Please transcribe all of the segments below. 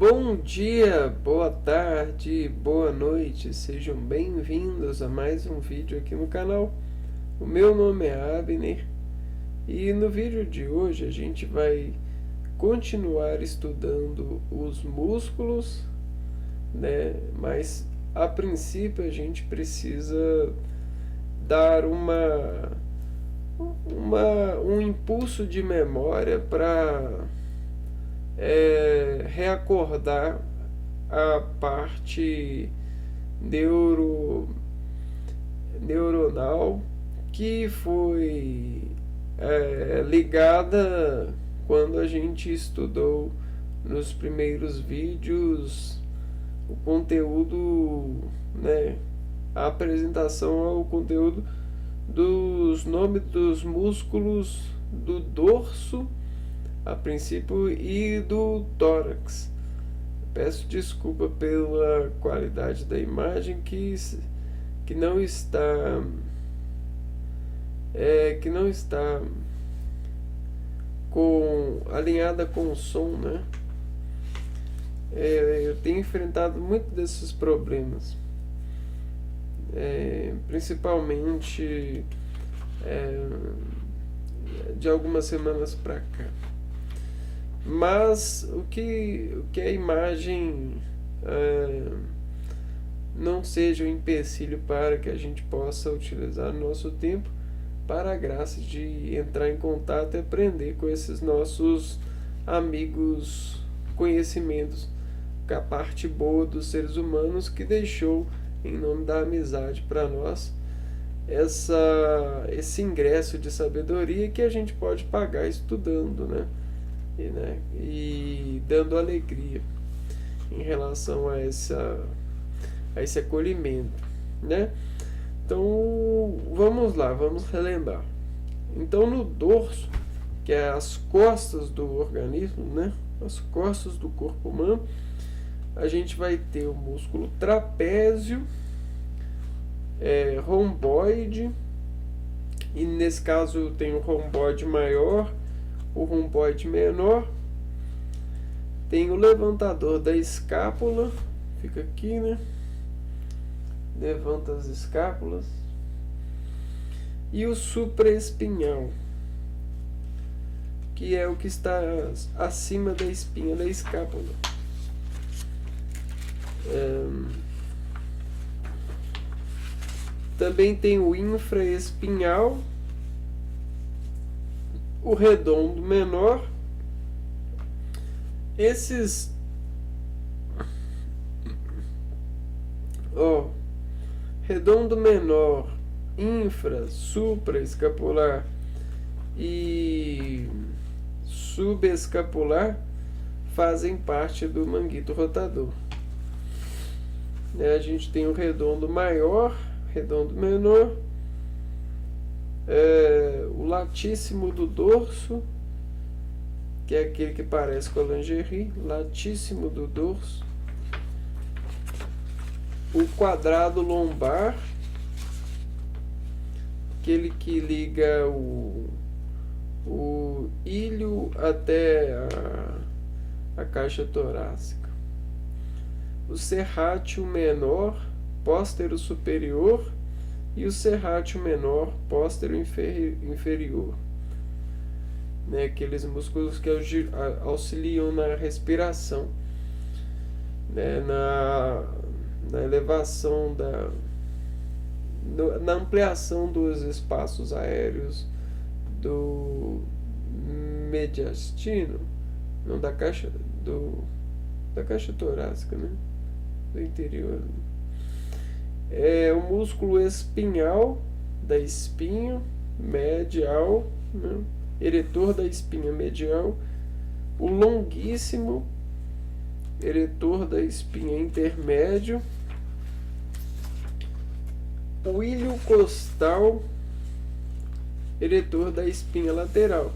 Bom dia, boa tarde, boa noite, sejam bem-vindos a mais um vídeo aqui no canal. O meu nome é Abner e no vídeo de hoje a gente vai continuar estudando os músculos, né? Mas a princípio a gente precisa dar um impulso de memória para reacordar a parte neuronal que foi ligada quando a gente estudou nos primeiros vídeos o conteúdo, né, a apresentação ao conteúdo dos nomes dos músculos do dorso a princípio e do tórax. Peço desculpa pela qualidade da imagem que não está alinhada com o som, né? Eu tenho enfrentado muito desses problemas, principalmente de algumas semanas para cá. Mas o que a imagem não seja um empecilho para que a gente possa utilizar o nosso tempo para a graça de entrar em contato e aprender com esses nossos amigos conhecimentos, com a parte boa dos seres humanos que deixou, em nome da amizade para nós, esse ingresso de sabedoria que a gente pode pagar estudando, né? E dando alegria em relação a esse acolhimento, né? Então vamos lá, vamos relembrar. Então no dorso, que é as costas do organismo, né? As costas do corpo humano, a gente vai ter o músculo trapézio, romboide, e nesse caso tem o romboide maior, o romboide menor, tem o levantador da escápula, fica aqui, né? Levanta as escápulas, e o supraespinhal, que é o que está acima da espinha da escápula. Também tem o infraespinhal, o redondo menor. Esses redondo menor, infra, supraescapular e subescapular fazem parte do manguito rotador. A gente tem o redondo maior, redondo menor, o latíssimo do dorso, que é aquele que parece com a lingerie, latíssimo do dorso, o quadrado lombar, aquele que liga o ilho até a caixa torácica, o serrátil menor, póstero superior, e o serrátil menor, póstero inferior, né? Aqueles músculos que auxiliam na respiração, né? Na elevação na ampliação dos espaços aéreos do mediastino, não da caixa torácica, né? Do interior. O músculo espinhal da espinha medial, né? Eretor da espinha medial, o longuíssimo eretor da espinha intermédio, o ilho costal, eretor da espinha lateral.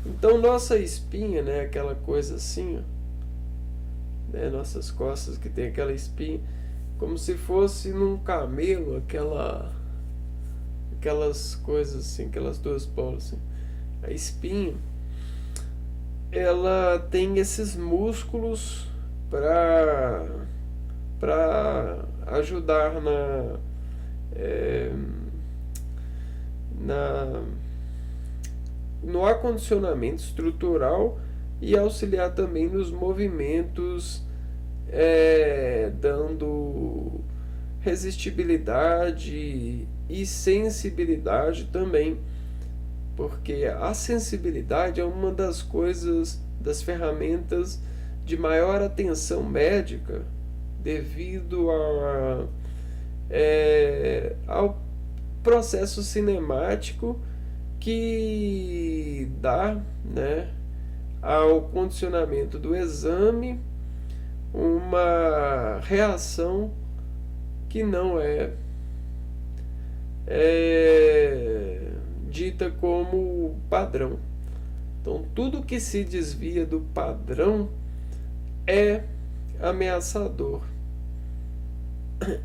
Então nossa espinha, né, aquela coisa assim, né, nossas costas que tem aquela espinha, como se fosse num camelo, aquelas coisas assim, aquelas duas bolas assim. A espinha, ela tem esses músculos para ajudar é, na no acondicionamento estrutural e auxiliar também nos movimentos, dando resistibilidade e sensibilidade também, porque a sensibilidade é uma das coisas, das ferramentas de maior atenção médica, devido ao processo cinemático que dá, né, ao condicionamento do exame uma reação que não é dita como padrão. Então, tudo que se desvia do padrão é ameaçador,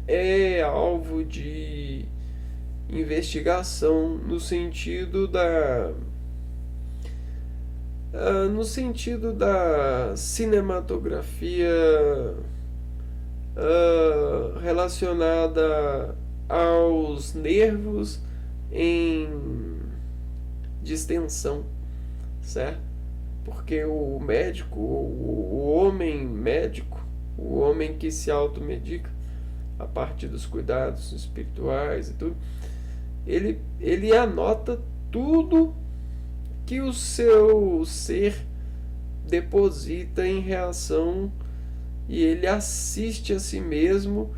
é alvo de investigação no sentido da cinematografia relacionada aos nervos em distensão, certo? Porque o médico, o homem médico, o homem que se automedica, a partir dos cuidados espirituais e tudo, ele anota tudo que o seu ser deposita em reação, e ele assiste a si mesmo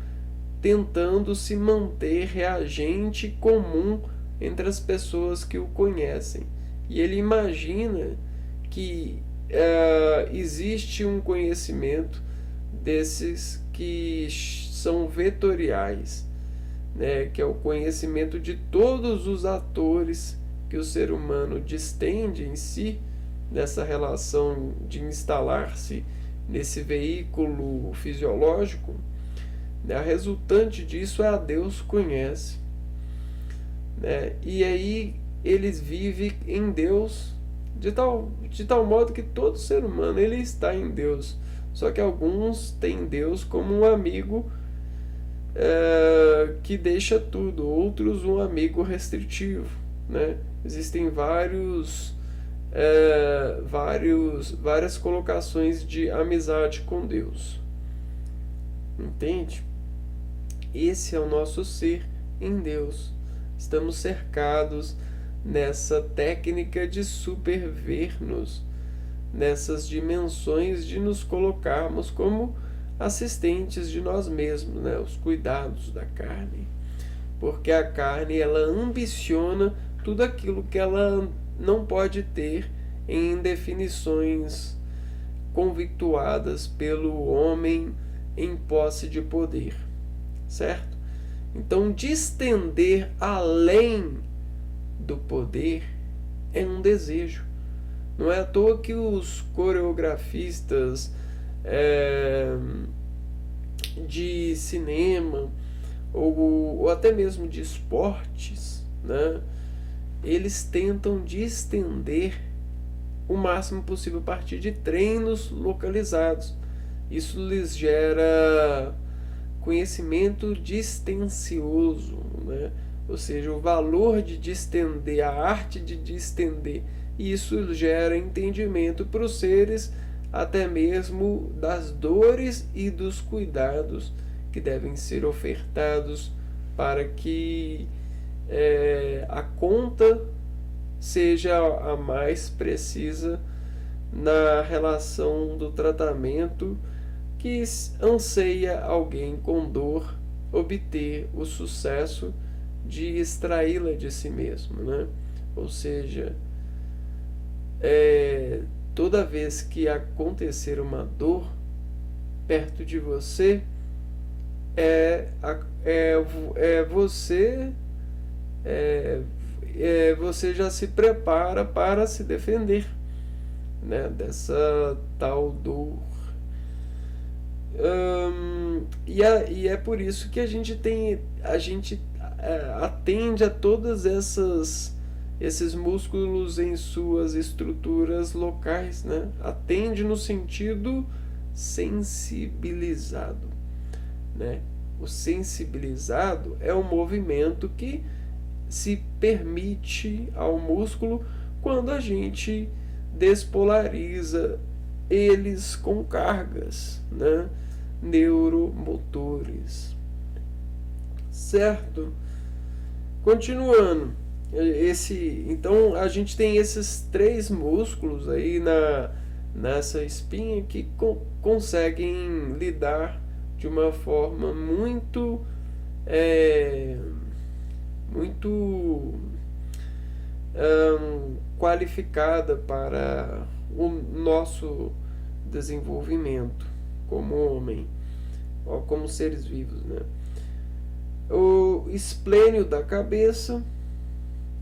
tentando se manter reagente comum entre as pessoas que o conhecem. E ele imagina que existe um conhecimento desses que são vetoriais, né, que é o conhecimento de todos os atores que o ser humano distende em si, nessa relação de instalar-se nesse veículo fisiológico, né. A resultante disso é a Deus conhece, né, e aí eles vivem em Deus de tal modo que todo ser humano ele está em Deus, só que alguns têm Deus como um amigo que deixa tudo, outros um amigo restritivo, né? Existem várias colocações de amizade com Deus, entende? Esse é o nosso ser em Deus. Estamos cercados nessa técnica de superver-nos, nessas dimensões de nos colocarmos como assistentes de nós mesmos, né? Os cuidados da carne, porque a carne ela ambiciona tudo aquilo que ela não pode ter em definições convictuadas pelo homem em posse de poder, certo? Então, distender além do poder é um desejo. Não é à toa que os coreografistas de cinema ou até mesmo de esportes, né, eles tentam distender o máximo possível a partir de treinos localizados. Isso lhes gera conhecimento distencioso, né? Ou seja, o valor de distender, a arte de distender. Isso gera entendimento para os seres, até mesmo das dores e dos cuidados que devem ser ofertados para que a conta seja a mais precisa na relação do tratamento que anseia alguém com dor obter o sucesso de extraí-la de si mesmo, né? Ou seja, toda vez que acontecer uma dor perto de você, você já se prepara para se defender, né, dessa tal dor. E é por isso que a gente atende a todas esses músculos em suas estruturas locais, né? Atende no sentido sensibilizado, né? O sensibilizado é um movimento que se permite ao músculo quando a gente despolariza eles com cargas, né, neuromotores. Certo? Continuando, então a gente tem esses 3 músculos aí nessa espinha que conseguem lidar de uma forma muito qualificada para o nosso desenvolvimento como homem, ou como seres vivos, né? O esplênio da cabeça,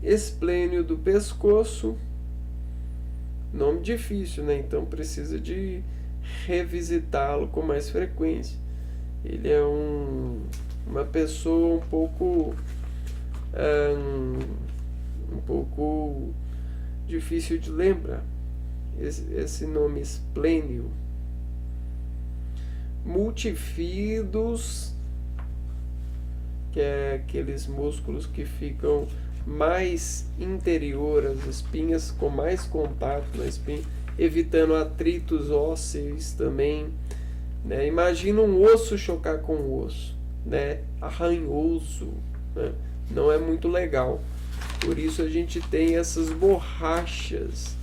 esplênio do pescoço, nome difícil, né? Então precisa de revisitá-lo com mais frequência. Ele é uma pessoa um pouco difícil de lembrar, esse nome esplênio. Multífidos, que é aqueles músculos que ficam mais interior às espinhas, com mais contato na espinha, evitando atritos ósseos também, né? Imagina um osso chocar com um osso, né? Arranhoso, né? Não é muito legal. Por isso a gente tem essas borrachas.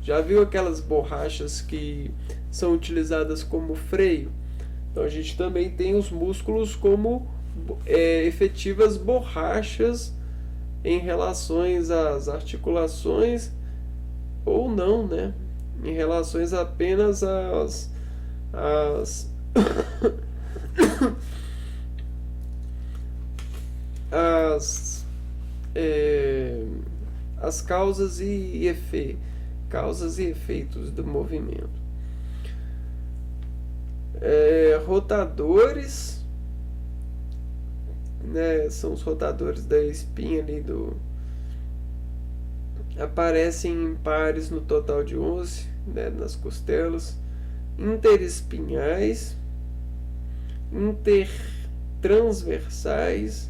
Já viu aquelas borrachas que são utilizadas como freio? Então a gente também tem os músculos como efetivas borrachas em relação às articulações, ou não, né? Em relação apenas às as causas e efeitos do movimento. Rotadores, né, são os rotadores da espinha ali aparecem em pares no total de 11, né, nas costelas. Interespinhais, intertransversais,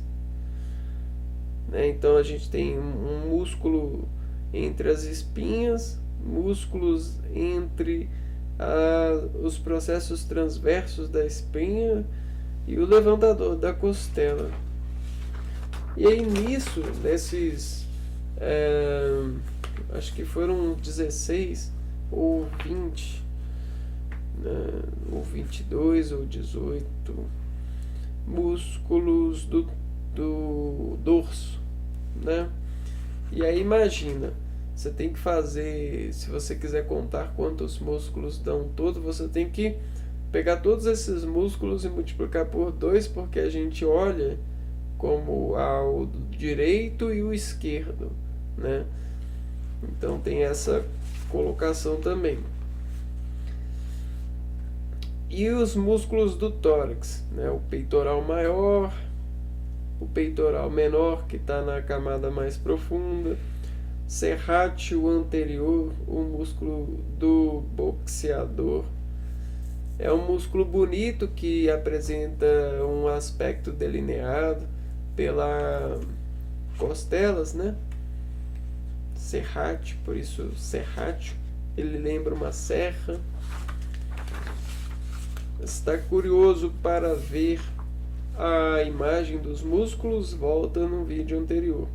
né? Então a gente tem um músculo entre as espinhas, músculos entre os processos transversos da espinha e o levantador da costela. E aí nesses acho que foram 16 ou 20, né, ou 22 ou 18 músculos do dorso, né? E aí imagina, você tem que fazer, se você quiser contar quantos músculos dão todo, você tem que pegar todos esses músculos e multiplicar por 2, porque a gente olha como o direito e o esquerdo, né? Então tem essa colocação também. E os músculos do tórax, né? O peitoral maior, o peitoral menor, que está na camada mais profunda, serrátil anterior, o músculo do boxeador. É um músculo bonito que apresenta um aspecto delineado pela costelas, né? Serrátil, por isso serrátil, ele lembra uma serra. Está curioso para ver a imagem dos músculos? Volta no vídeo anterior.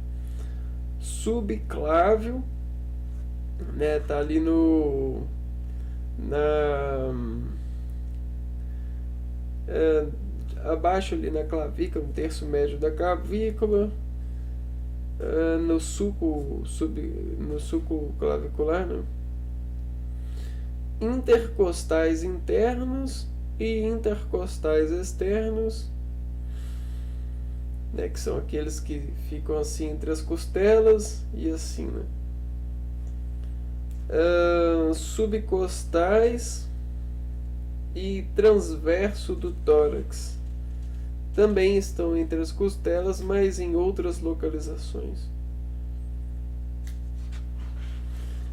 Subclávio, né? Tá ali abaixo ali na clavícula, no terço médio da clavícula, no sulco clavicular, né? Intercostais internos e intercostais externos, né, que são aqueles que ficam assim entre as costelas e assim, né? Subcostais e transverso do tórax também estão entre as costelas, mas em outras localizações.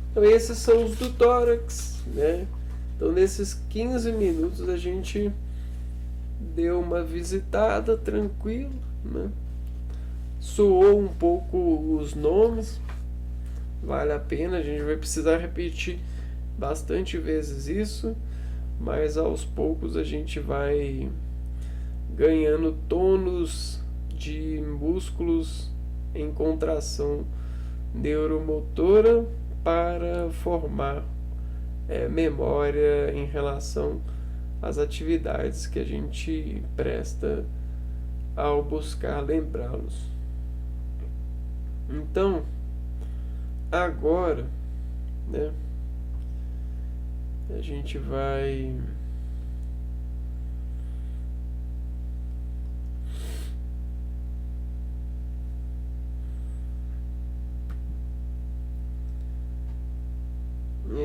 Então esses são os do tórax, né? Então, nesses 15 minutos, a gente deu uma visitada tranquilo, né? Soou um pouco os nomes, vale a pena, a gente vai precisar repetir bastante vezes isso, mas aos poucos a gente vai ganhando tônus de músculos em contração neuromotora para formar memória em relação às atividades que a gente presta ao buscar lembrá-los. Então, agora, né, a gente vai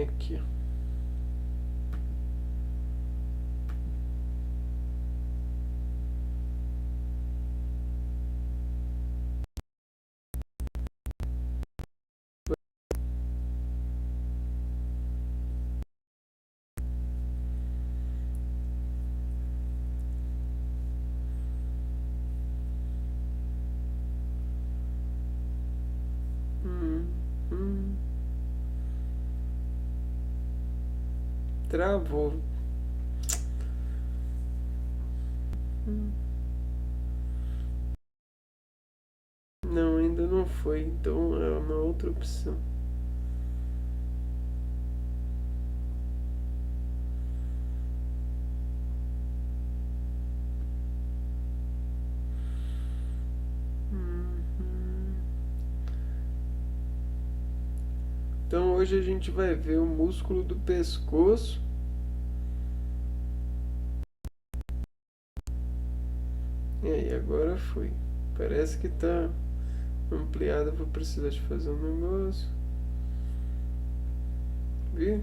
aqui. Hum. Travou. Não, ainda não foi, então é uma outra opção. Então hoje a gente vai ver o músculo do pescoço. E aí, agora foi. Parece que tá ampliado, vou precisar de fazer um negócio. Viu?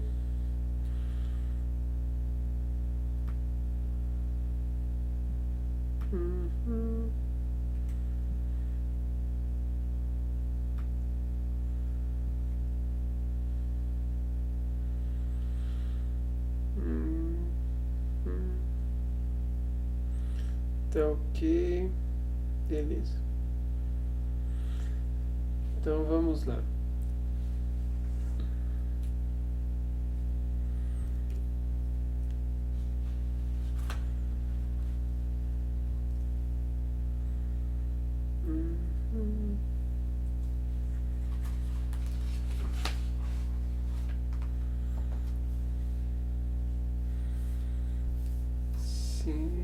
Uhum. Tá ok. Beleza. Então vamos lá. Uhum. Sim.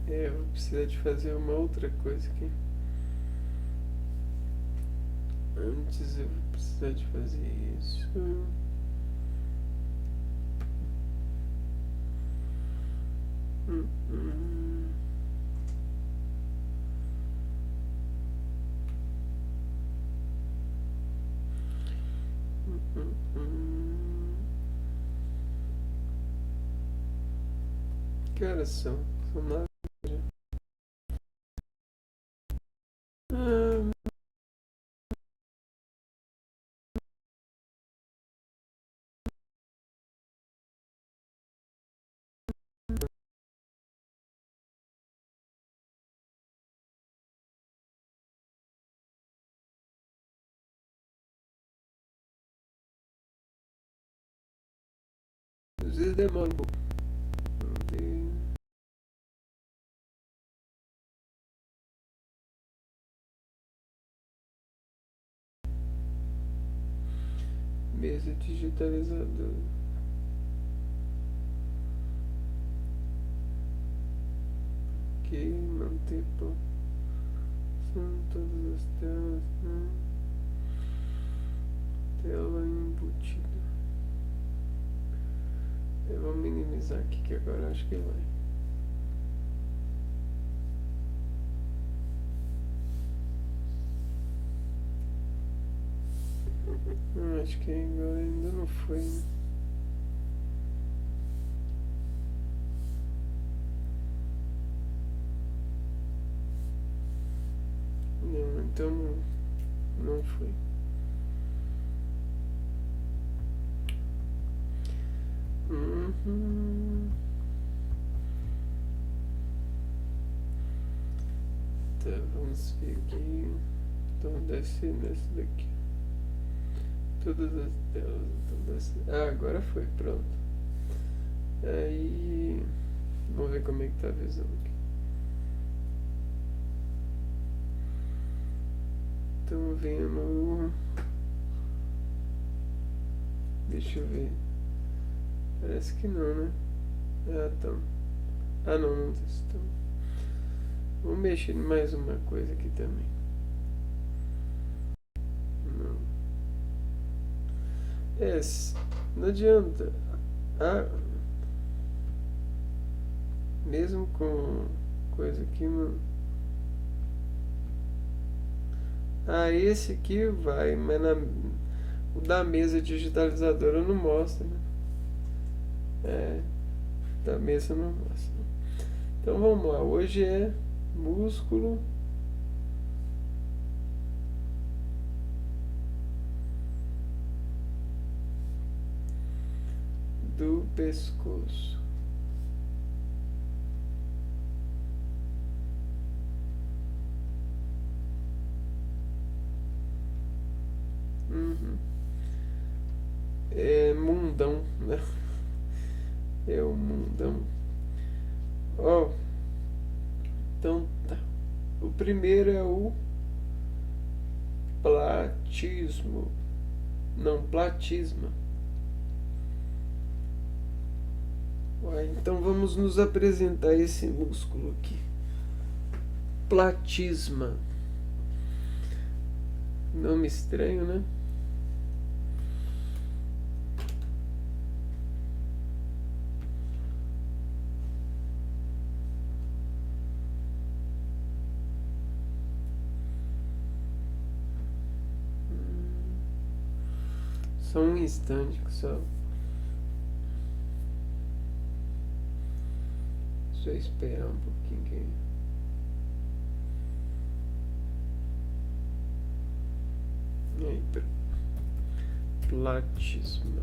Eu vou precisar de fazer uma outra coisa aqui. Antes eu vou precisar de fazer isso. Uhum. Uhum. Que horas são? São 9 já. Ah, às vezes demora um pouco. Vamos ver. Mesa digitalizadora. Ok, manter são todas as telas, né? Tela embutida. Eu vou minimizar aqui que agora acho que vai. Acho que agora ainda não foi, né? Não, então não foi. Tá, vamos ver aqui. Então desce nesse daqui. Todas as telas. Então desce. Ah, agora foi, pronto. Aí vamos ver como é que tá a visão aqui. Estão vendo. Deixa eu ver. Parece que não, né? Ah, então. Ah, não estão. Vamos mexer em mais uma coisa aqui também. Não. Não adianta. Ah, mesmo com coisa aqui não. Ah, esse aqui vai, mas o da mesa digitalizadora não mostra, né? É, da mesa não mostra. Então vamos lá, hoje é músculo do pescoço. É mundão, né? É o mundão. Ó, então tá. O primeiro é o platismo. Não, platisma. Uai, então vamos nos apresentar esse músculo aqui. Platisma. Nome estranho, né? Só um instante só. Só esperar um pouquinho aqui. Aí, platisma.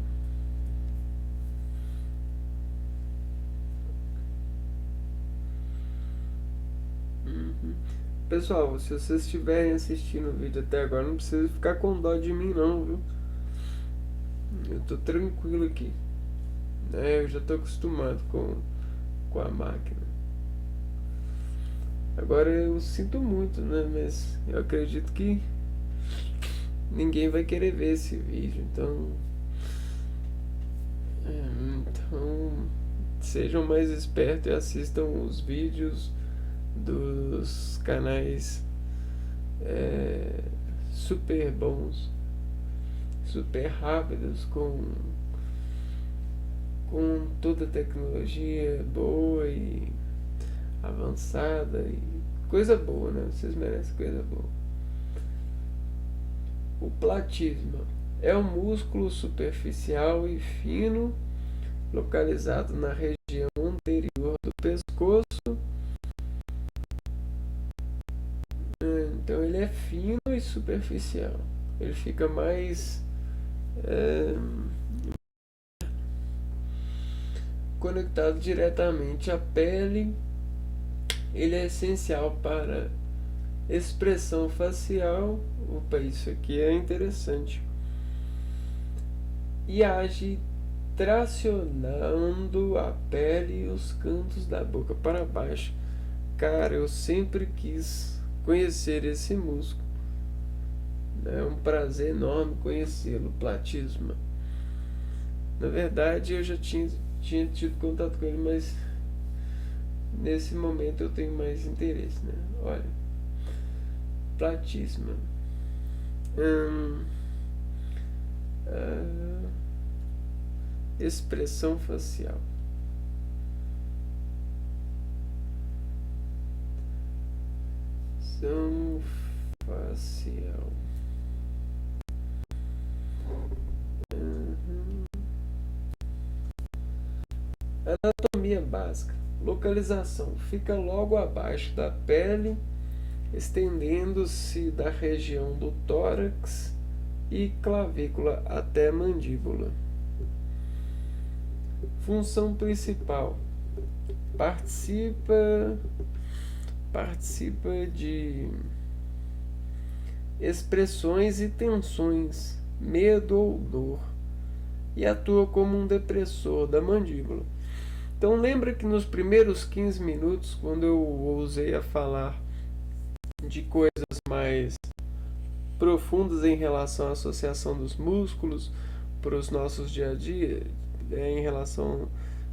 Pessoal, se vocês estiverem assistindo o vídeo até agora, não precisa ficar com dó de mim não, viu? Eu tô tranquilo aqui, né? Eu já tô acostumado com a máquina. Agora eu sinto muito, né? Mas eu acredito que ninguém vai querer ver esse vídeo, então sejam mais espertos e assistam os vídeos dos canais super bons, super rápidos, com toda a tecnologia boa e avançada e coisa boa, né? Vocês merecem coisa boa. O platisma é um músculo superficial e fino localizado na região anterior do pescoço. Então ele é fino e superficial. Ele fica mais conectado diretamente à pele. Ele é essencial para expressão facial. Opa, isso aqui é interessante. E age tracionando a pele e os cantos da boca para baixo. Cara, eu sempre quis conhecer esse músculo. É um prazer enorme conhecê-lo, platisma. Na verdade, eu já tinha tido contato com ele, mas nesse momento eu tenho mais interesse, né? Olha, platisma. Expressão facial. Expressão facial. Anatomia básica. Localização. Fica logo abaixo da pele estendendo-se da região do tórax e clavícula até a mandíbula. Função principal: participa de expressões e tensões, medo ou dor, e atua como um depressor da mandíbula. Então lembra que nos primeiros 15 minutos, quando eu ousei a falar de coisas mais profundas em relação à associação dos músculos para os nossos dia a dia, em relação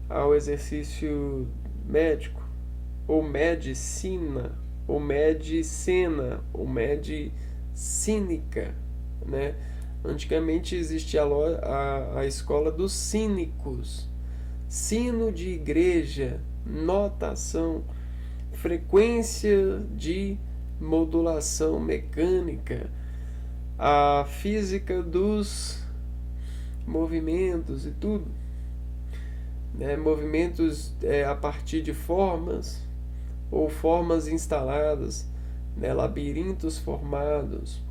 ao exercício médico, ou medicina, ou medicina, ou medicínica, né? Antigamente existia a escola dos cínicos, sino de igreja, notação, frequência de modulação mecânica, a física dos movimentos e tudo, né? Movimentos a partir de formas ou formas instaladas, né? Labirintos formados.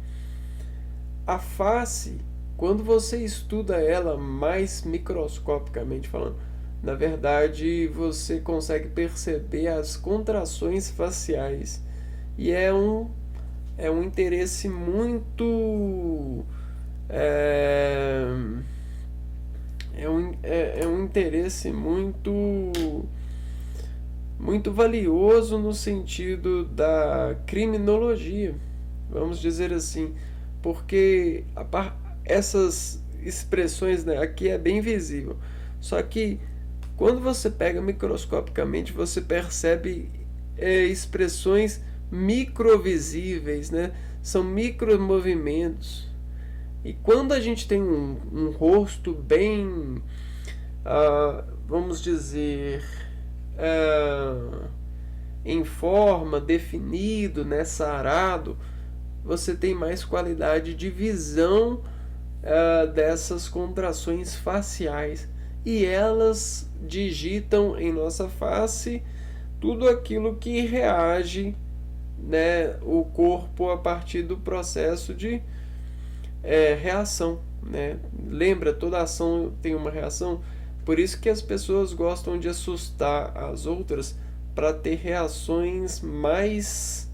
A face, quando você estuda ela mais microscopicamente falando, na verdade você consegue perceber as contrações faciais, e é um interesse muito um interesse muito valioso no sentido da criminologia, vamos dizer assim, porque essas expressões, né, aqui é bem visível, só que quando você pega microscopicamente você percebe expressões microvisíveis, né? São micromovimentos. E quando a gente tem um rosto bem, vamos dizer, em forma, definido, né, sarado, você tem mais qualidade de visão dessas contrações faciais. E elas digitam em nossa face tudo aquilo que reage, né, o corpo a partir do processo de reação, né? Lembra, toda ação tem uma reação, por isso que as pessoas gostam de assustar as outras para ter reações mais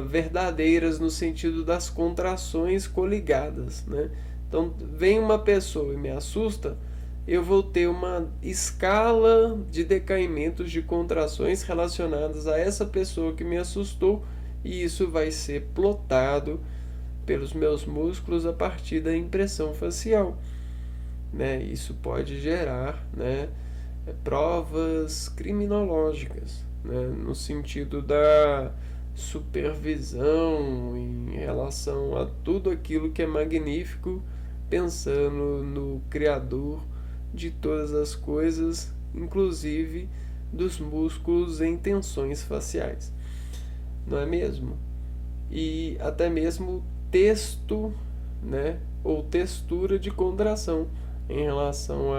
verdadeiras no sentido das contrações coligadas, né? Então vem uma pessoa e me assusta, eu vou ter uma escala de decaimentos de contrações relacionadas a essa pessoa que me assustou, e isso vai ser plotado pelos meus músculos a partir da impressão facial, né? Isso pode gerar, né, provas criminológicas, né, no sentido da supervisão em relação a tudo aquilo que é magnífico, pensando no Criador de todas as coisas, inclusive dos músculos em tensões faciais, não é mesmo? E até mesmo texto, né, ou textura de contração em relação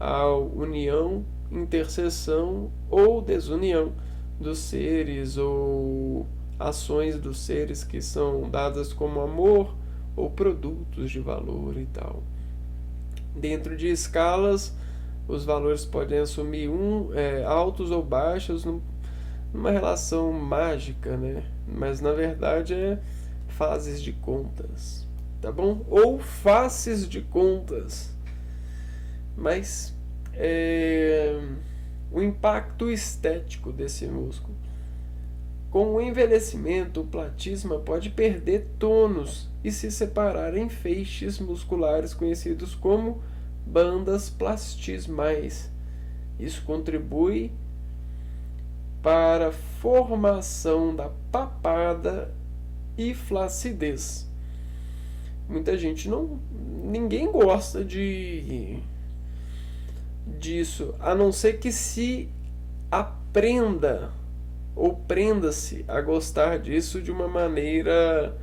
à união, interseção ou desunião dos seres, ou ações dos seres que são dadas como amor ou produtos de valor e tal. Dentro de escalas, os valores podem assumir altos ou baixos numa relação mágica, né? Mas na verdade é fases de contas, tá bom? Ou faces de contas. Mas o impacto estético desse músculo. Com o envelhecimento, o platisma pode perder tônus e se separar em feixes musculares conhecidos como bandas plastismais. Isso contribui para a formação da papada e flacidez. Muita gente ninguém gosta disso, a não ser que se aprenda ou prenda-se a gostar disso de uma maneira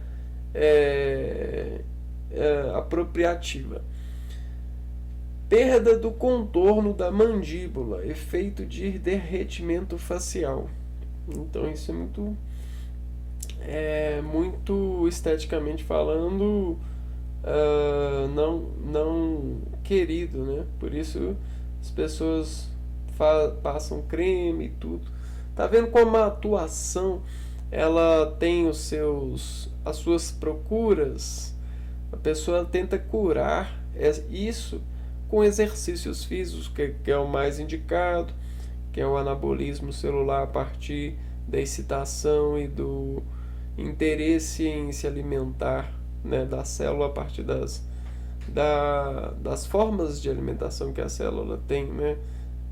apropriativa. Perda do contorno da mandíbula, efeito de derretimento facial. Então isso muito esteticamente falando, não querido, né? Por isso as pessoas passam creme e tudo. Tá vendo como a atuação ela tem as suas procuras? A pessoa tenta curar isso com exercícios físicos, que é o mais indicado, que é o anabolismo celular a partir da excitação e do interesse em se alimentar, né, da célula a partir das formas de alimentação que a célula tem, né?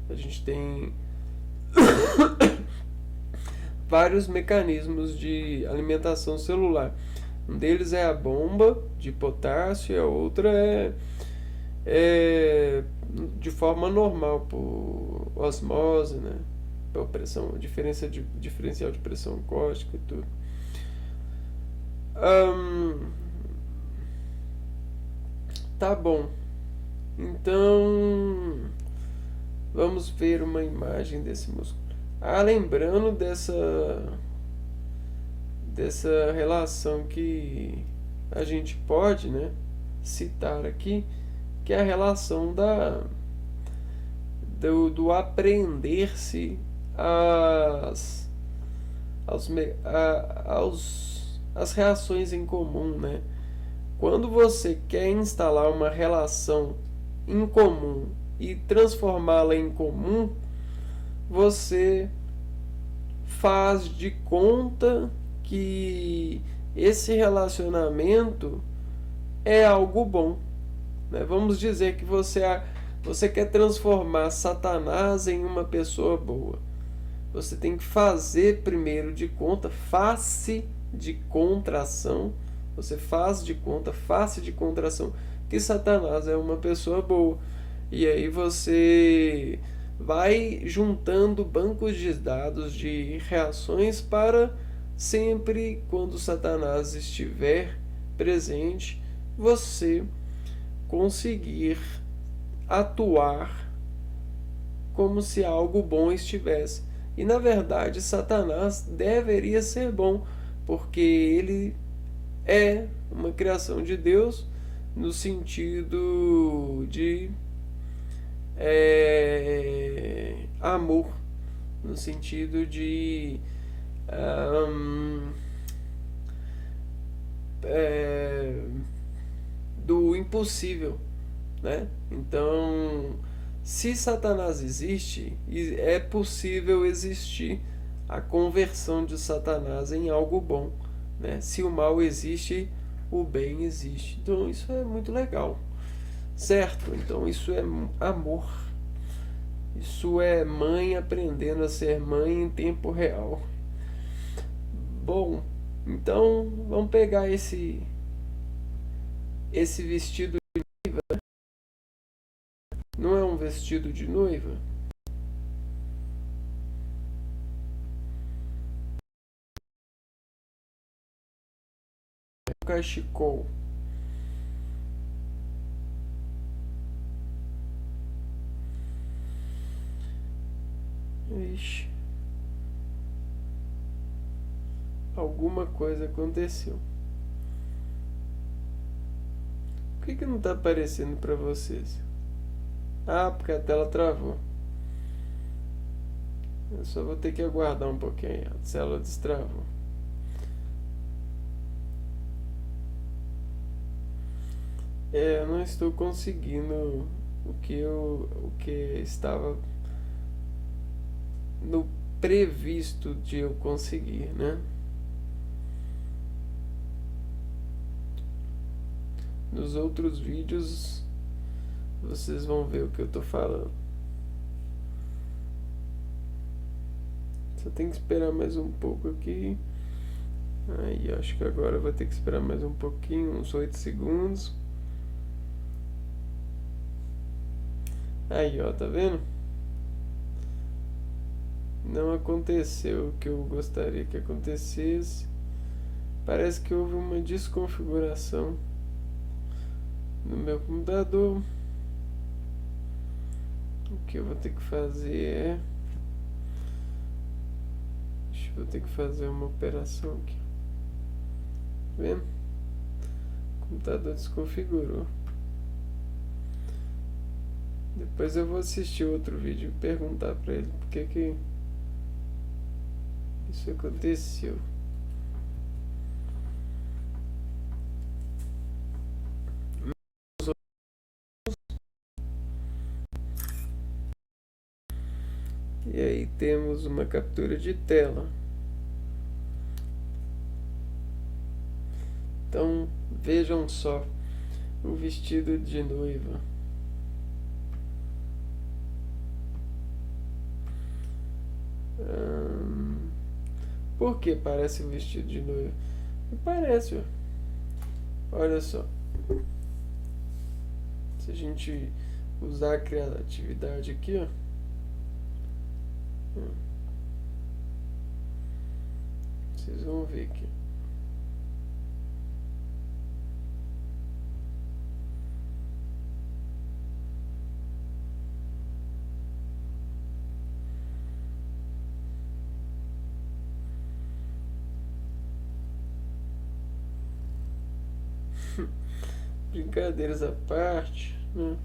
A gente tem vários mecanismos de alimentação celular. Um deles é a bomba de potássio e a outra é de forma normal, por osmose, né? Por pressão, diferencial de pressão cáustica e tudo. Tá bom. Então, vamos ver uma imagem desse músculo. Lembrando dessa relação que a gente pode, né, citar aqui, que é a relação do aprender-se as reações em comum, né? Quando você quer instalar uma relação em comum e transformá-la em comum, você faz de conta que esse relacionamento é algo bom, né? Vamos dizer que você quer transformar Satanás em uma pessoa boa. Você tem que fazer primeiro de conta, face de contração. Você faz de conta, face de contração, que Satanás é uma pessoa boa. E aí você vai juntando bancos de dados de reações para sempre quando Satanás estiver presente, você conseguir atuar como se algo bom estivesse. E na verdade, Satanás deveria ser bom, porque ele é uma criação de Deus no sentido de amor, no sentido de do impossível, né? Então, se Satanás existe, é possível existir a conversão de Satanás em algo bom, né? Se o mal existe, o bem existe. Então isso é muito legal, certo? Então isso é amor. Isso é mãe aprendendo a ser mãe em tempo real. Bom, então vamos pegar esse vestido de noiva. Não é um vestido de noiva? É um cachecol. Ixi. Alguma coisa aconteceu. Por que não está aparecendo para vocês? Porque a tela travou. Eu só vou ter que aguardar um pouquinho. A célula destravou. Eu não estou conseguindo o que estava no previsto de eu conseguir, né? Nos outros vídeos vocês vão ver o que eu tô falando. Só tem que esperar mais um pouco aqui. Aí acho que agora vai ter que esperar mais um pouquinho, uns 8 segundos. Aí, ó, tá vendo? Não aconteceu o que eu gostaria que acontecesse. Parece que houve uma desconfiguração no meu computador. O que eu vou ter que fazer é... Vou ter que fazer uma operação aqui. Tá vendo? O computador desconfigurou. Depois eu vou assistir outro vídeo e perguntar pra ele por que isso aconteceu. E aí temos uma captura de tela. Então vejam só o vestido de noiva. Por que parece um vestido de noiva? Parece, ó. Olha só. Se a gente usar a criatividade aqui, ó. Vocês vão ver aqui. Brincadeiras à parte, né?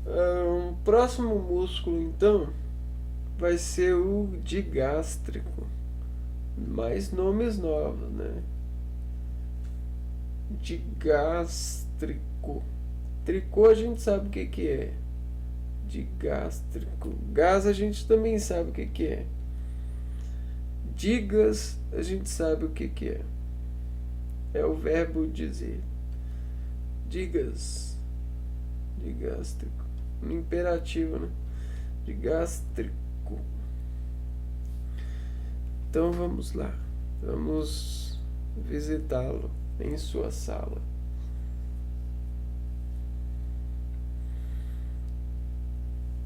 O próximo músculo, então, vai ser o digástrico. Mais nomes novos, né? Digástrico. Tricô a gente sabe o que é. Digástrico. Gás a gente também sabe o que é. Digas a gente sabe o que é. É o verbo dizer. Digas. Digástrico. No imperativo, né? Digástrico. Então vamos lá. Vamos visitá-lo em sua sala.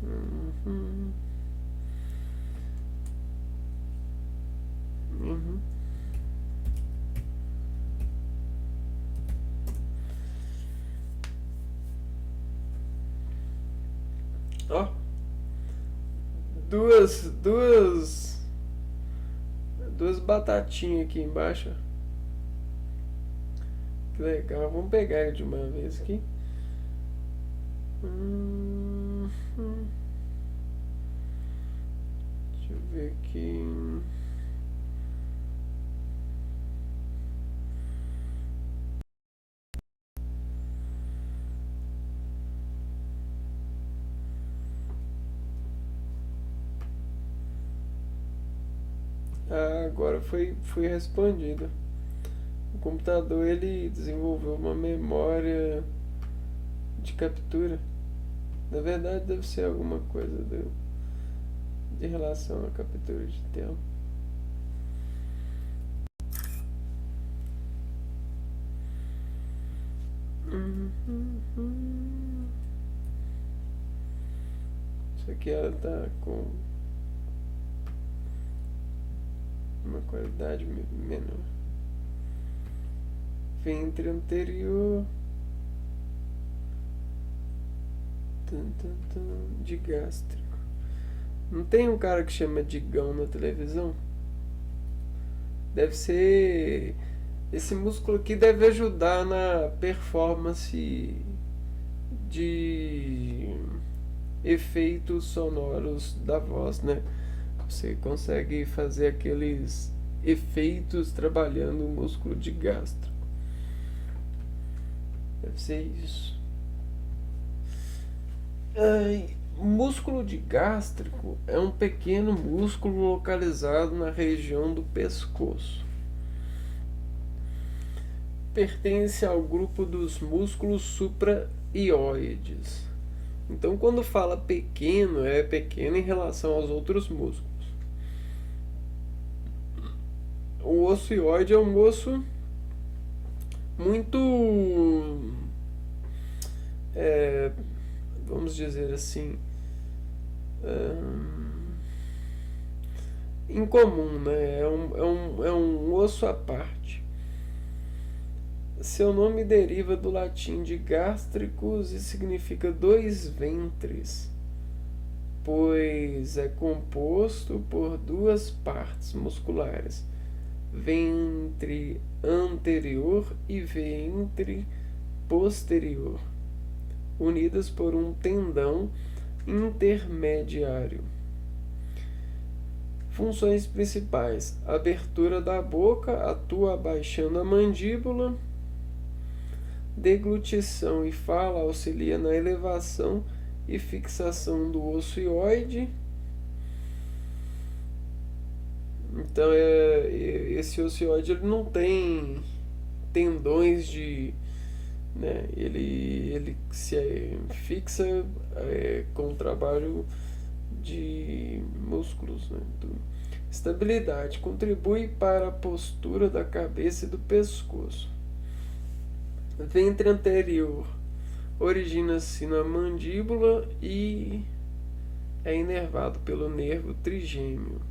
Uhum. Uhum. Ó, duas batatinhas aqui embaixo. Que legal, vamos pegar de uma vez aqui. Deixa eu ver aqui. Agora foi respondido. O computador ele desenvolveu uma memória de captura. Na verdade deve ser alguma coisa de relação à captura de tela. Isso aqui ela tá com uma qualidade menor. Ventre anterior. Digástrico. Não tem um cara que chama Digão na televisão? Deve ser... Esse músculo aqui deve ajudar na performance de efeitos sonoros da voz, né? Você consegue fazer aqueles efeitos trabalhando o músculo de gastro. Deve ser isso. O músculo de gástrico é um pequeno músculo localizado na região do pescoço. Pertence ao grupo dos músculos supraioides. Então, quando fala pequeno, é pequeno em relação aos outros músculos. O osso ióide é um osso muito, vamos dizer assim, em, incomum, né? É um osso à parte. Seu nome deriva do latim de gástricos e significa dois ventres, pois é composto por duas partes musculares, ventre anterior e ventre posterior, unidas por um tendão intermediário. Funções principais: abertura da boca, atua abaixando a mandíbula. Deglutição e fala, auxilia na elevação e fixação do osso hioide. Então, esse osso hioide ele não tem tendões de... Né, ele se fixa com o trabalho de músculos. Né, estabilidade. Contribui para a postura da cabeça e do pescoço. Ventre anterior origina-se na mandíbula e é inervado pelo nervo trigêmeo.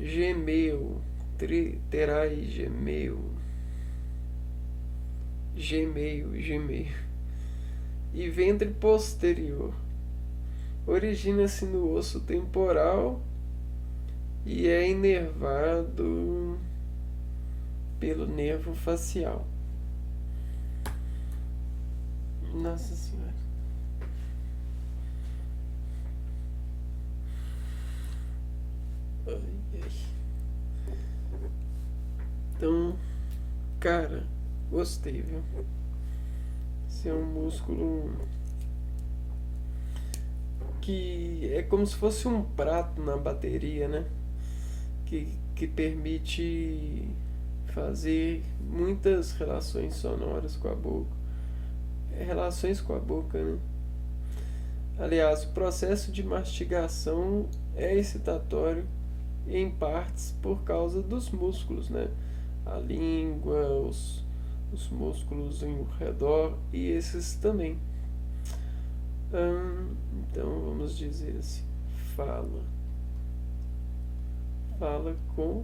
Gemeu, terai gemeu, gemeio. E ventre posterior origina-se no osso temporal e é inervado pelo nervo facial. Nossa Senhora. Ai, ai. Então, cara, gostei, viu? Esse é um músculo que é como se fosse um prato na bateria, né? Que permite fazer muitas relações sonoras com a boca. Relações com a boca, né? Aliás, o processo de mastigação é excitatório em partes por causa dos músculos, né? A língua, os músculos em redor e esses também. Então vamos dizer assim: fala com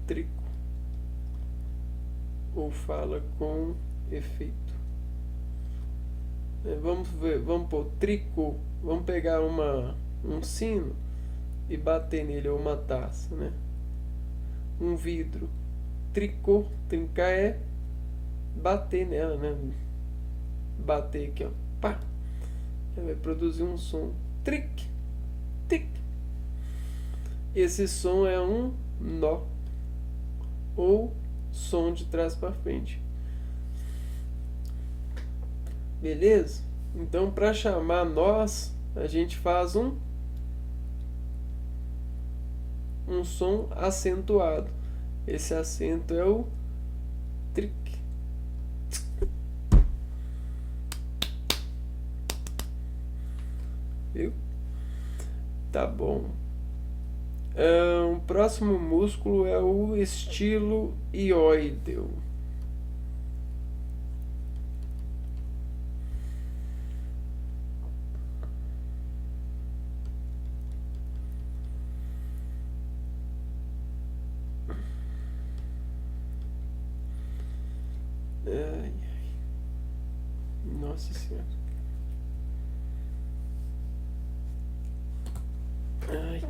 trico, ou fala com efeito. Vamos ver, vamos pôr trico, vamos pegar um sino e bater nele, ou uma taça, né? Um vidro. Tricô, trincar é bater nela, né? Bater aqui, ó, pá. Ela vai produzir um som, tric, tic. Esse som é um nó, ou som de trás para frente. Beleza? Então, para chamar nós, a gente faz um som acentuado. Esse acento é o tric. Viu? Tá bom. O próximo músculo é o estiloioideu. Ai, ai. Nossa Senhora. Ai.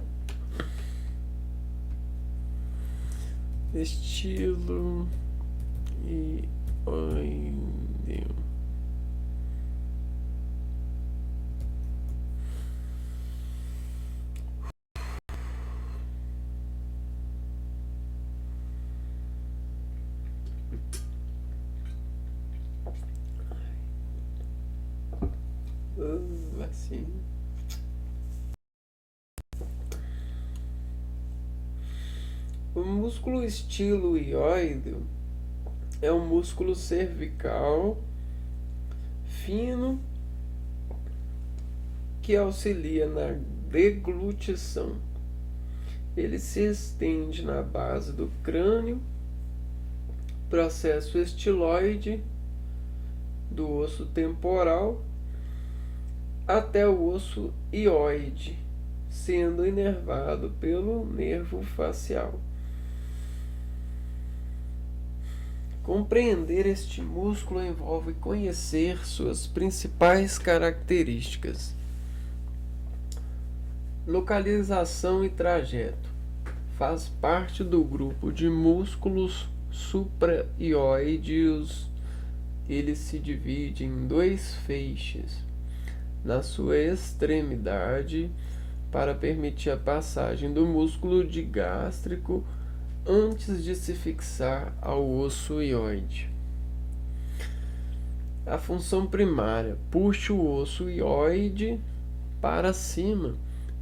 Estilo e oideu. Assim. O músculo estiloioide é um músculo cervical fino que auxilia na deglutição. Ele se estende na base do crânio, processo estiloide do osso temporal até o osso hioide, sendo inervado pelo nervo facial. Compreender este músculo envolve conhecer suas principais características. Localização e trajeto. Faz parte do grupo de músculos supraioídeos. Ele se divide em 2 feixes na sua extremidade para permitir a passagem do músculo digástrico antes de se fixar ao osso ióide. A função primária: puxa o osso ióide para cima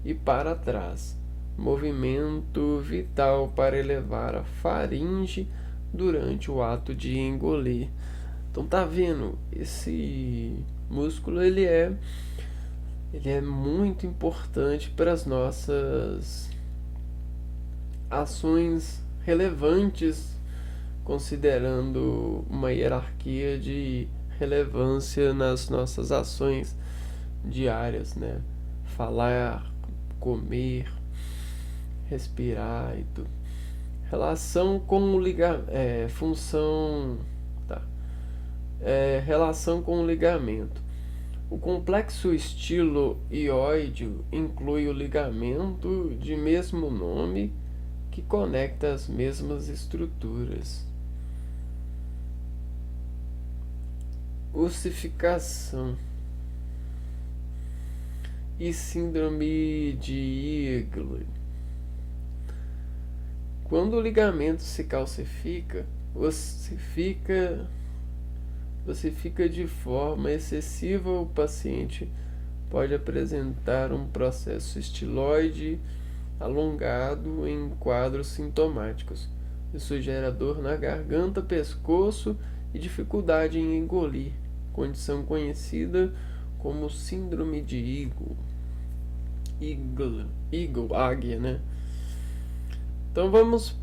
e para trás. Movimento vital para elevar a faringe durante o ato de engolir. Então tá vendo? Esse músculo ele é muito importante para as nossas ações relevantes, considerando uma hierarquia de relevância nas nossas ações diárias, né? Falar, comer, respirar e tudo. Relação com o relação com o ligamento. O complexo estiloioide inclui o ligamento de mesmo nome que conecta as mesmas estruturas. Ossificação e síndrome de Eagle. Quando o ligamento se calcifica, ossifica de forma excessiva, o paciente pode apresentar um processo estiloide alongado em quadros sintomáticos. Isso gera dor na garganta, pescoço e dificuldade em engolir, condição conhecida como síndrome de Eagle, águia, né? Então vamos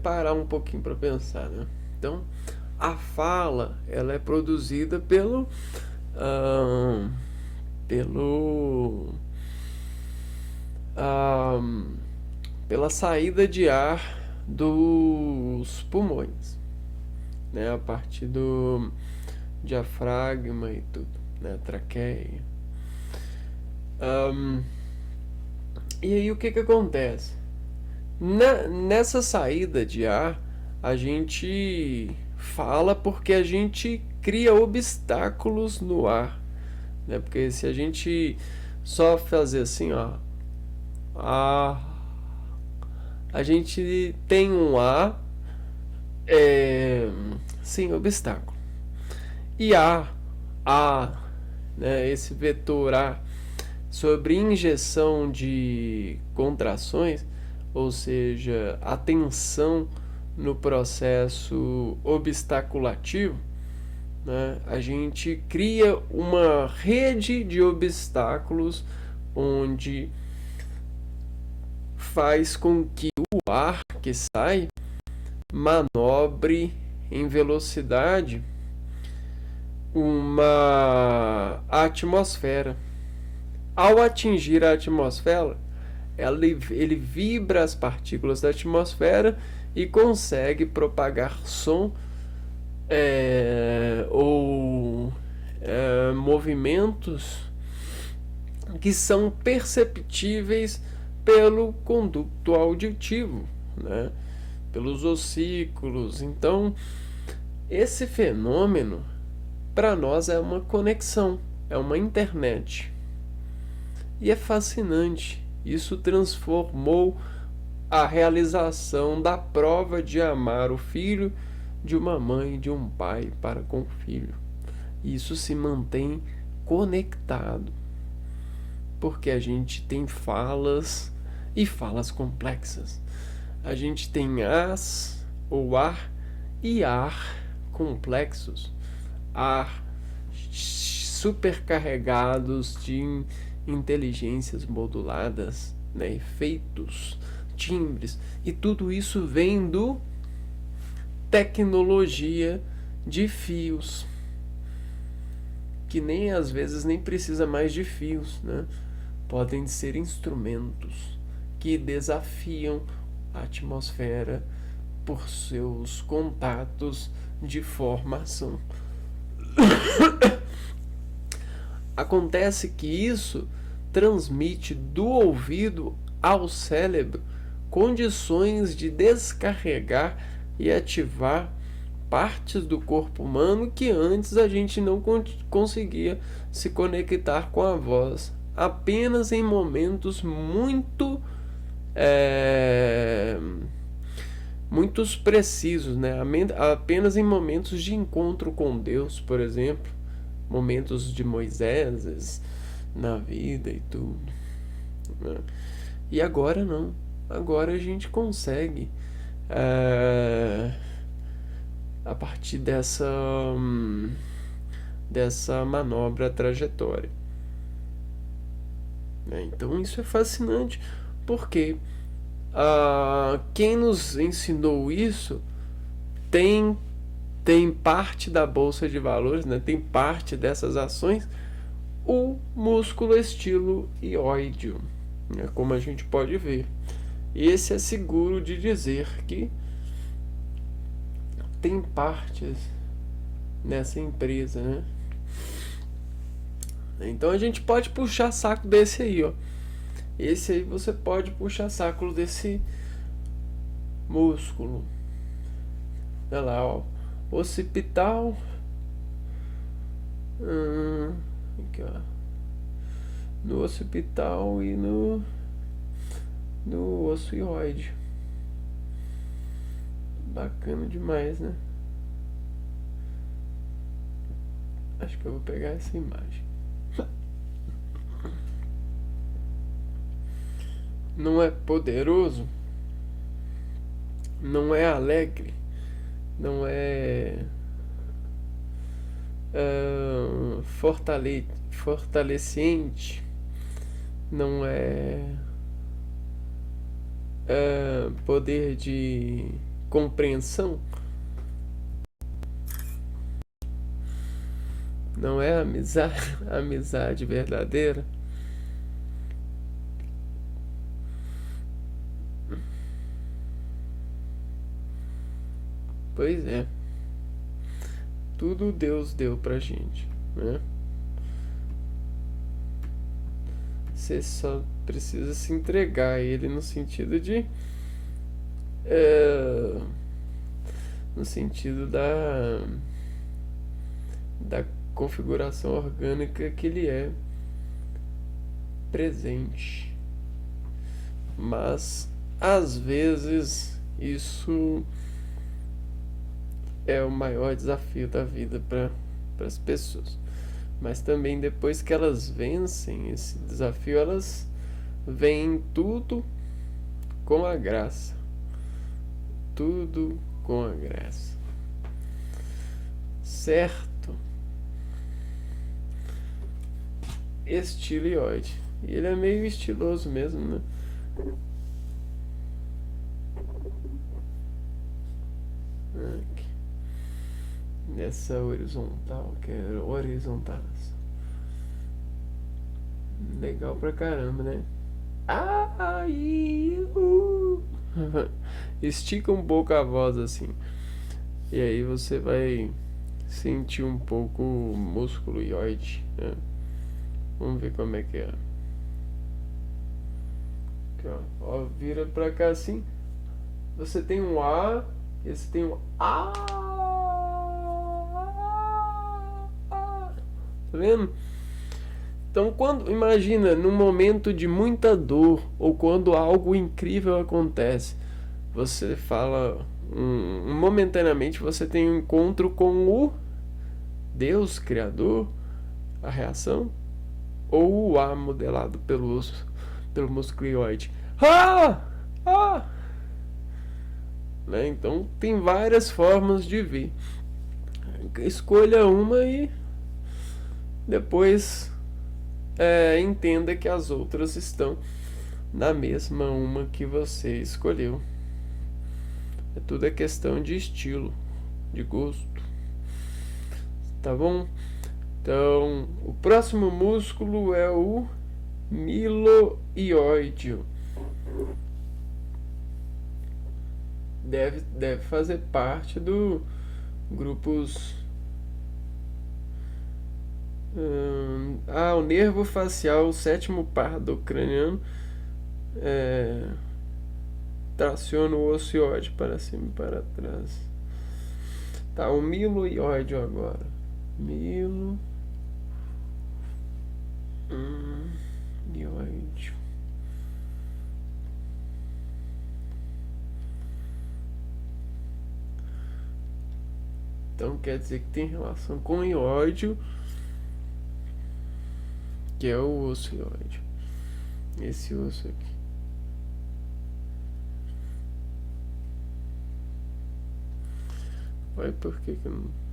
parar um pouquinho para pensar, né? Então, a fala, ela é produzida pela saída de ar dos pulmões, né? A partir do diafragma e tudo, né? Traqueia. E aí o que acontece? Nessa saída de ar, a gente fala porque a gente cria obstáculos no ar, né? Porque se a gente só fazer assim, ó, a gente tem um ar sem obstáculo. E né, esse vetor A, sobre injeção de contrações, ou seja, a tensão no processo obstaculativo, né, a gente cria uma rede de obstáculos onde faz com que o ar que sai manobre em velocidade a atmosfera. Ao atingir a atmosfera, ele vibra as partículas da atmosfera e consegue propagar som ou movimentos que são perceptíveis pelo conduto auditivo, né? Pelos ossículos. Então, esse fenômeno para nós é uma conexão, é uma internet. E é fascinante. Isso transformou a realização da prova de amar o filho de uma mãe e de um pai para com o filho. Isso se mantém conectado, porque a gente tem falas e falas complexas. A gente tem as ou ar e ar complexos, ar supercarregados de inteligências moduladas, né, efeitos, timbres, e tudo isso vem do tecnologia de fios, que nem às vezes nem precisa mais de fios, né? podem ser instrumentos que desafiam a atmosfera por seus contatos de formação. Acontece que isso transmite do ouvido ao cérebro condições de descarregar e ativar partes do corpo humano que antes a gente não conseguia se conectar com a voz, apenas em momentos muitos precisos, né? Apenas em momentos de encontro com Deus, por exemplo, momentos de Moisés na vida e tudo, né? E agora não, agora a gente consegue a partir dessa manobra trajetória, né? Então isso é fascinante, porque quem nos ensinou isso tem parte da bolsa de valores, né? Tem parte dessas ações, o músculo estiloiódeo, né? Como a gente pode ver. Esse é seguro de dizer que tem partes nessa empresa, né? Então a gente pode puxar saco desse aí, ó. Esse aí você pode puxar saco desse músculo. Olha lá, ó. Occipital. Aqui, ó. No occipital e no osso hioide. Bacana demais, né? Acho que eu vou pegar essa imagem. Não é poderoso, não é alegre, não é fortalecente, não é poder de compreensão, não é amizade verdadeira. Pois é, tudo Deus deu pra gente, né? Você só precisa se entregar a Ele no sentido da configuração orgânica que Ele é presente. Mas às vezes isso é o maior desafio da vida para as pessoas. Mas também depois que elas vencem esse desafio, elas veem tudo com a graça. Tudo com a graça. Certo? Estiloide. E ele é meio estiloso mesmo, né? Aqui. Nessa horizontal, que é horizontal. Legal pra caramba, né? Estica um pouco a voz assim. E aí você vai sentir um pouco o músculo hioide, né? Vamos ver como é que é. Aqui, ó, vira pra cá assim. Você tem um A, esse tem um A. Tá vendo? Então, imagina, num momento de muita dor ou quando algo incrível acontece, você fala, momentaneamente você tem um encontro com o Deus Criador, a reação, ou o A modelado pelo músculo hioide. Né? Então, tem várias formas de ver. Escolha uma e depois entenda que as outras estão na mesma uma que você escolheu. Tudo é questão de estilo, de gosto. Tá bom? Então, o próximo músculo é o miloióide. Deve fazer parte do grupos. O nervo facial, o sétimo par do craniano, traciona o ocioide para cima e para trás. Tá, o miloióide agora. Miloióide. Então quer dizer que tem relação com o iódio, que é o osso iódio. Esse osso aqui. Olha por que não.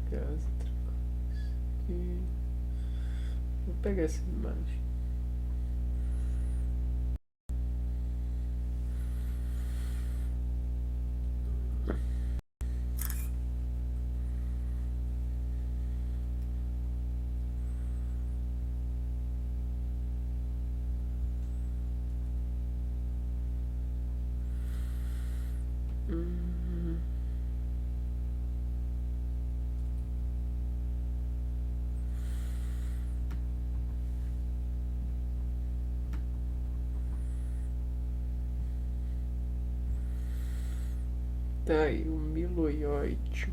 Gástrico. Aqui. Vou pegar essa imagem. Tá aí, o miloióide.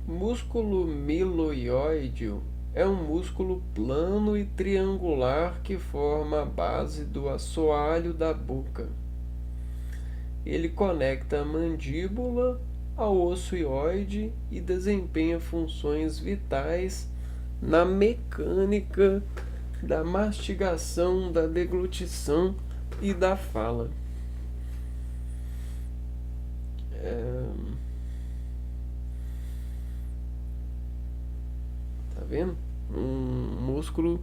Músculo miloióide é um músculo plano e triangular que forma a base do assoalho da boca. Ele conecta a mandíbula ao osso ióide e desempenha funções vitais na mecânica da mastigação, da deglutição e da fala. Tá vendo? Um músculo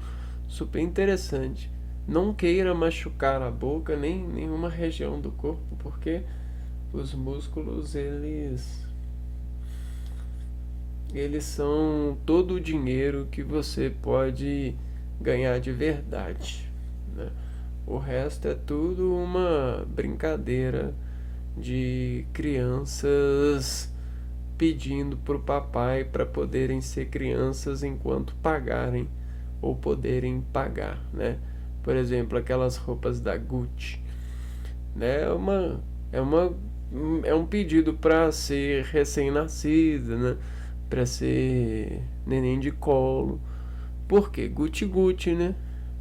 super interessante. Não queira machucar a boca nem nenhuma região do corpo, porque os músculos eles são todo o dinheiro que você pode ganhar de verdade, né? O resto é tudo uma brincadeira de crianças pedindo pro papai para poderem ser crianças enquanto pagarem ou poderem pagar, né? Por exemplo, aquelas roupas da Gucci, né? É um pedido para ser recém-nascida, né? Para ser neném de colo. Por quê? Gucci Gucci, né?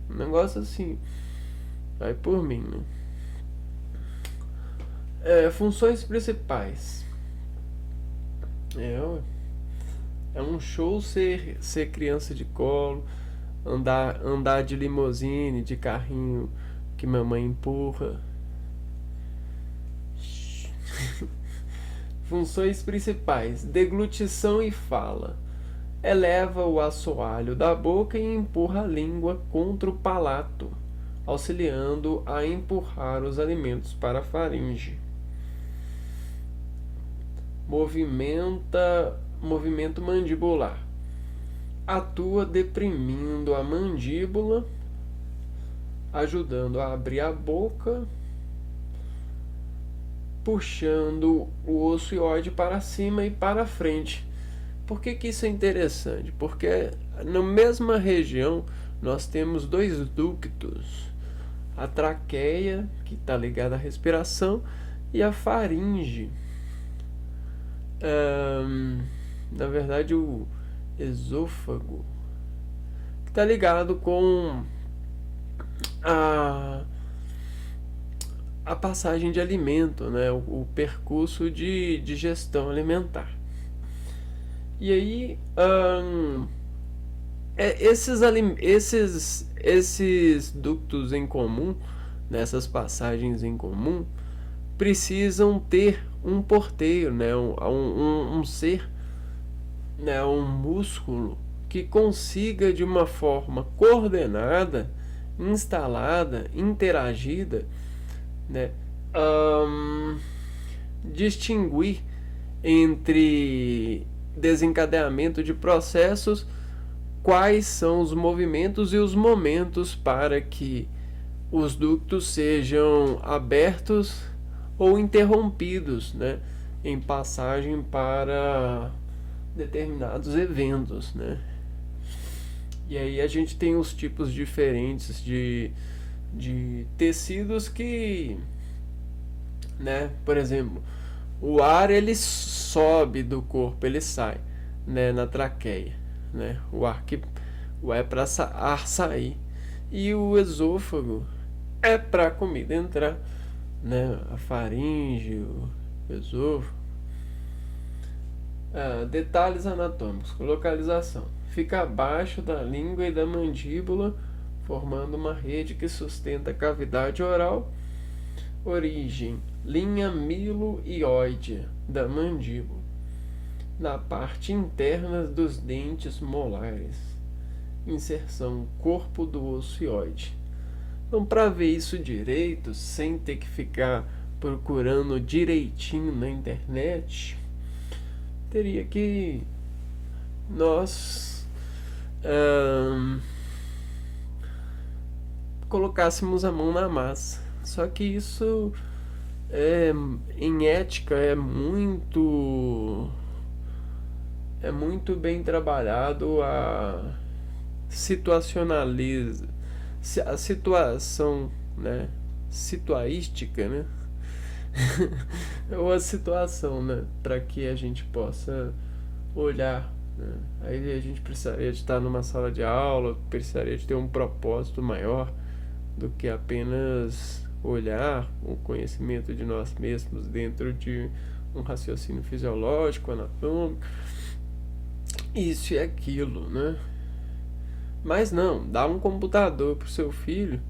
Um negócio assim. Vai por mim, né? Funções principais. É um show ser criança de colo, andar de limusine, de carrinho que mamãe empurra. Funções principais: deglutição e fala. Eleva o assoalho da boca e empurra a língua contra o palato, auxiliando a empurrar os alimentos para a faringe. Movimento mandibular. Atua deprimindo a mandíbula, ajudando a abrir a boca, puxando o osso ióide para cima e para frente. Por que isso é interessante? Porque na mesma região nós temos dois ductos: a traqueia, que está ligada à respiração, e a faringe. na verdade, o esôfago, que está ligado com a, a passagem de alimento, né? O percurso de digestão alimentar. E aí, esses ductos em comum, nessas passagens em comum, precisam ter um porteiro, né? Um ser, né? Um músculo que consiga de uma forma coordenada, instalada, interagida, né? Ahn, distinguir entre desencadeamento de processos, quais são os movimentos e os momentos para que os ductos sejam abertos ou interrompidos, né, em passagem para determinados eventos, né? E aí a gente tem os tipos diferentes de tecidos que, né, por exemplo, o ar ele sobe do corpo, ele sai, né, na traqueia, né? O ar é para ar sair e o esôfago é para a comida entrar, né? A faringe, o esôfago. Detalhes anatômicos, localização. Fica abaixo da língua e da mandíbula, formando uma rede que sustenta a cavidade oral. Origem: linha milo-ióide da mandíbula, na parte interna dos dentes molares. Inserção: corpo do ocioide. Então, para ver isso direito, sem ter que ficar procurando direitinho na internet, teria que nós colocássemos a mão na massa. Só que isso em ética é muito bem trabalhado a situacionaliza a situação, né, situaística, né? Ou a situação, né, para que a gente possa olhar, né? Aí a gente precisaria de estar numa sala de aula, precisaria de ter um propósito maior do que apenas olhar o conhecimento de nós mesmos dentro de um raciocínio fisiológico, anatômico, isso e aquilo, né? Mas não, dar um computador pro seu filho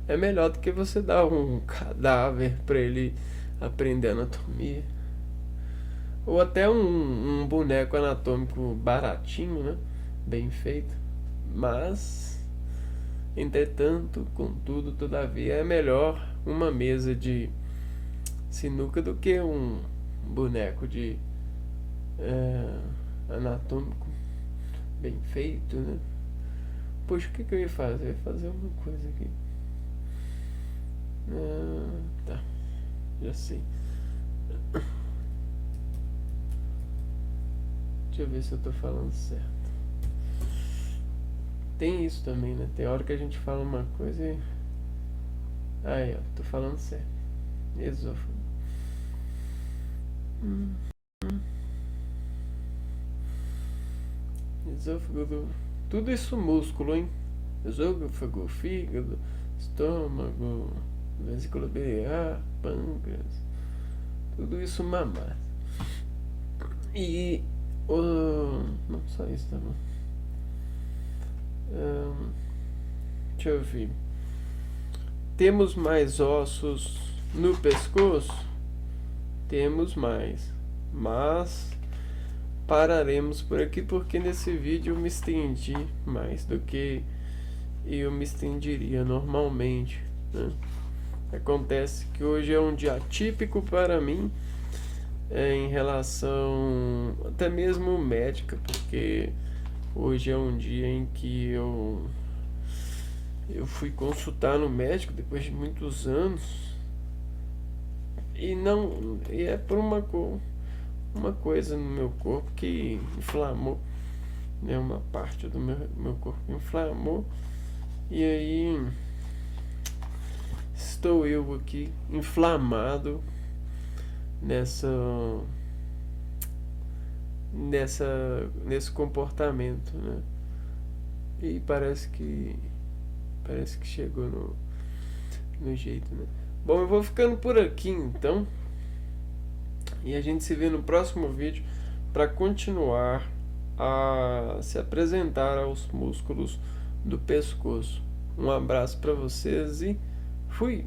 é melhor do que você dar um cadáver para ele aprender anatomia. Ou até um boneco anatômico baratinho, né? Bem feito. Mas, entretanto, contudo, todavia, é melhor uma mesa de sinuca do que um boneco de anatômico bem feito, né? Poxa, o que eu ia fazer? Eu ia fazer uma coisa aqui. Tá, já sei. Deixa eu ver se eu tô falando certo. Tem isso também, né? Tem hora que a gente fala uma coisa e... Aí, ó, tô falando certo. Esôfago. Esôfago. Tudo isso músculo, hein? Esôfago, fígado, estômago, vesícula biliar, pâncreas. Tudo isso mamar. E... não só isso, tá bom? Deixa eu ver. Temos mais ossos no pescoço? Temos mais. Mas pararemos por aqui porque nesse vídeo eu me estendi mais do que eu me estenderia normalmente, né? Acontece que hoje é um dia atípico para mim, em relação até mesmo médica, porque hoje é um dia em que eu fui consultar no médico depois de muitos anos e é por uma coisa no meu corpo que inflamou, né? Uma parte do meu corpo inflamou e aí estou eu aqui inflamado nesse comportamento, né? E parece que chegou no jeito, né? Bom, eu vou ficando por aqui então, e a gente se vê no próximo vídeo para continuar a se apresentar aos músculos do pescoço. Um abraço para vocês e fui!